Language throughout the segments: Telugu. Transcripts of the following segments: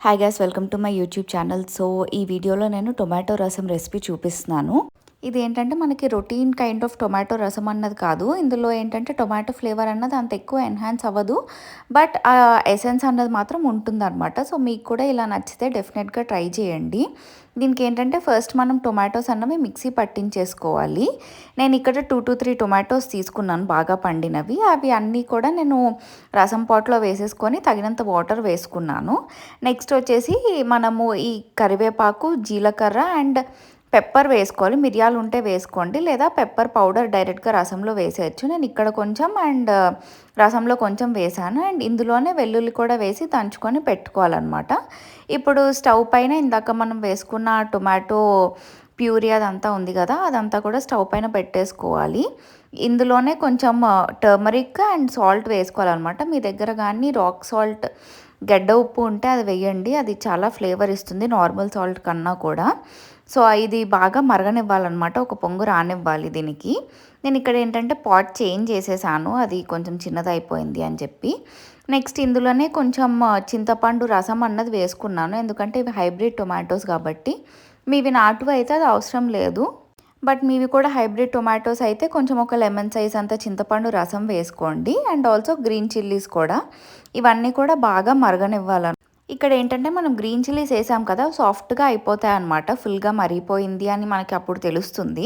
Hi guys, welcome to my YouTube channel. So ఈ వీడియోలో నేను టొమాటో రసం రెసిపీ చూపిస్తున్నాను. ఇది ఏంటంటే మనకి రొటీన్ కైండ్ ఆఫ్ టొమాటో రసం అన్నది కాదు. ఇందులో ఏంటంటే టొమాటో ఫ్లేవర్ అన్నది అంత ఎక్కువ ఎన్హాన్స్ అవ్వదు, బట్ ఆ ఎసెన్స్ అన్నది మాత్రం ఉంటుందన్నమాట. సో మీకు కూడా ఇలా నచ్చితే డెఫినెట్గా ట్రై చేయండి. దీనికి ఏంటంటే ఫస్ట్ మనం టొమాటోస్ అన్నవి మిక్సీ పట్టించేసుకోవాలి. నేను ఇక్కడ 2 to 3 టొమాటోస్ తీసుకున్నాను, బాగా పండినవి. అవి అన్నీ కూడా నేను రసం పాట్లో వేసేసుకొని తగినంత వాటర్ వేసుకున్నాను. నెక్స్ట్ వచ్చేసి మనము ఈ కరివేపాకు, జీలకర్ర అండ్ పెప్పర్ వేసుకోవాలి. మిరియాలు ఉంటే వేసుకోండి, లేదా పెప్పర్ పౌడర్ డైరెక్ట్గా రసంలో వేసేయచ్చు. నేను ఇక్కడ కొంచెం అండ్ రసంలో కొంచెం వేసాను. అండ్ ఇందులోనే వెల్లుల్లి కూడా వేసి దంచుకొని పెట్టుకోవాలన్నమాట. ఇప్పుడు స్టవ్ పైన ఇందాక మనం వేసుకున్న టొమాటో ప్యూరీ అదంతా ఉంది కదా, అదంతా కూడా స్టవ్ పైన పెట్టేసుకోవాలి. ఇందులోనే కొంచెం టర్మరిక్ అండ్ సాల్ట్ వేసుకోవాలన్నమాట. మీ దగ్గర కానీ రాక్ సాల్ట్, గడ్డ ఉప్పు ఉంటే అది వేయండి, అది చాలా ఫ్లేవర్ ఇస్తుంది నార్మల్ సాల్ట్ కన్నా కూడా. సో ఇది బాగా మరగనివ్వాలన్నమాట, ఒక పొంగు రానివ్వాలి దీనికి. నేను ఇక్కడ ఏంటంటే పాట్ చేంజ్ చేసేసాను, అది కొంచెం చిన్నదైపోయింది అని చెప్పి. నెక్స్ట్ ఇందులోనే కొంచెం చింతపండు రసం అన్నది వేసుకున్నాను, ఎందుకంటే ఇవి హైబ్రిడ్ టొమాటోస్ కాబట్టి. మీవి నాటువి అయితే అది అవసరం లేదు, బట్ మీవి కూడా హైబ్రిడ్ టొమాటోస్ అయితే కొంచెం ఒక లెమన్ సైజ్ అంత చింతపండు రసం వేసుకోండి. అండ్ ఆల్సో గ్రీన్ చిల్లీస్ కూడా, ఇవన్నీ కూడా బాగా మరగనివ్వాలి. ఇక్కడ ఏంటంటే మనం గ్రీన్ చిల్లీస్ వేసాం కదా, సాఫ్ట్గా అయిపోతాయి అన్నమాట. ఫుల్గా మరిగిపోయింది అని మనకి అప్పుడు తెలుస్తుంది.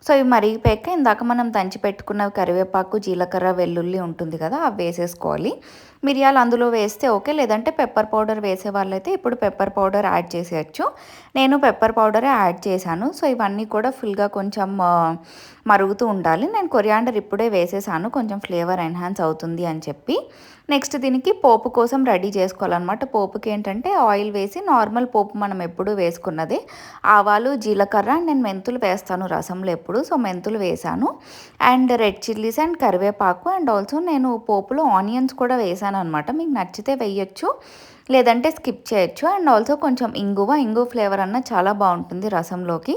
సో ఇవి మరిగిపోయాక ఇందాక మనం దంచి పెట్టుకున్న కరివేపాకు, జీలకర్ర, వెల్లుల్లి ఉంటుంది కదా, అవి వేసేసుకోవాలి. మిరియాలు అందులో వేస్తే ఓకే, లేదంటే పెప్పర్ పౌడర్ వేసే వాళ్ళైతే ఇప్పుడు పెప్పర్ పౌడర్ యాడ్ చేసేయచ్చు. నేను పెప్పర్ పౌడరే యాడ్ చేశాను. సో ఇవన్నీ కూడా ఫుల్గా కొంచెం మరుగుతూ ఉండాలి. నేను కొరియాండర్ ఇప్పుడే వేసేసాను, కొంచెం ఫ్లేవర్ ఎన్హాన్స్ అవుతుంది అని చెప్పి. నెక్స్ట్ దీనికి పోపు కోసం రెడీ చేసుకోవాలన్నమాట. పోపుకి ఏంటంటే ఆయిల్ వేసి, నార్మల్ పోపు మనం ఎప్పుడు వేసుకున్నది, ఆవాలు, జీలకర్ర అండ్ నేను మెంతులు వేస్తాను రసంలో ఎప్పుడు. సో మెంతులు వేసాను అండ్ రెడ్ చిల్లీస్ అండ్ కరివేపాకు అండ్ ఆల్సో నేను పోపులో ఆనియన్స్ కూడా వేసాను అనమాట. మీకు నచ్చితే వేయచ్చు, లేదంటే స్కిప్ చేయొచ్చు. అండ్ ఆల్సో కొంచెం ఇంగువ ఫ్లేవర్ అన్న చాలా బాగుంటుంది రసంలోకి.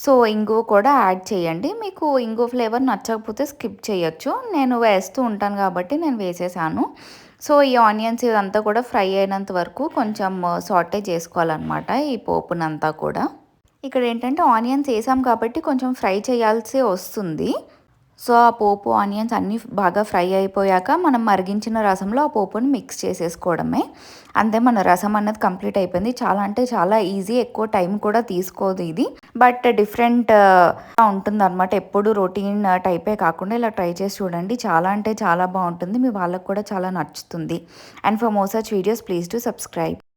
సో ఇంగువ కూడా యాడ్ చేయండి. మీకు ఇంగువ ఫ్లేవర్ నచ్చకపోతే స్కిప్ చేయొచ్చు, నేను వేస్తూ ఉంటాను కాబట్టి నేను వేసేసాను. సో ఈ ఆనియన్స్ ఇదంతా కూడా ఫ్రై అయినంత వరకు కొంచెం సాటే చేసుకోవాలన్నమాట, ఈ పోపునంతా కూడా. ఇక్కడ ఏంటంటే ఆనియన్స్ వేసాం కాబట్టి కొంచెం ఫ్రై చేయాల్సి వస్తుంది. సో ఆ పోపు, ఆనియన్స్ అన్నీ బాగా ఫ్రై అయిపోయాక మనం మరిగించిన రసంలో ఆ పోపుని మిక్స్ చేసేసుకోవడమే. అంతే, మన రసం అన్నది కంప్లీట్ అయిపోయింది. చాలా అంటే చాలా ఈజీ, ఎక్కువ టైం కూడా తీసుకోదు ఇది, బట్ డిఫరెంట్ ఉంటుంది అనమాట. ఎప్పుడు రొటీన్ టైపే కాకుండా ఇలా ట్రై చేసి చూడండి, చాలా అంటే చాలా బాగుంటుంది. మీ వాళ్ళకు కూడా చాలా నచ్చుతుంది. And for more such videos please to subscribe.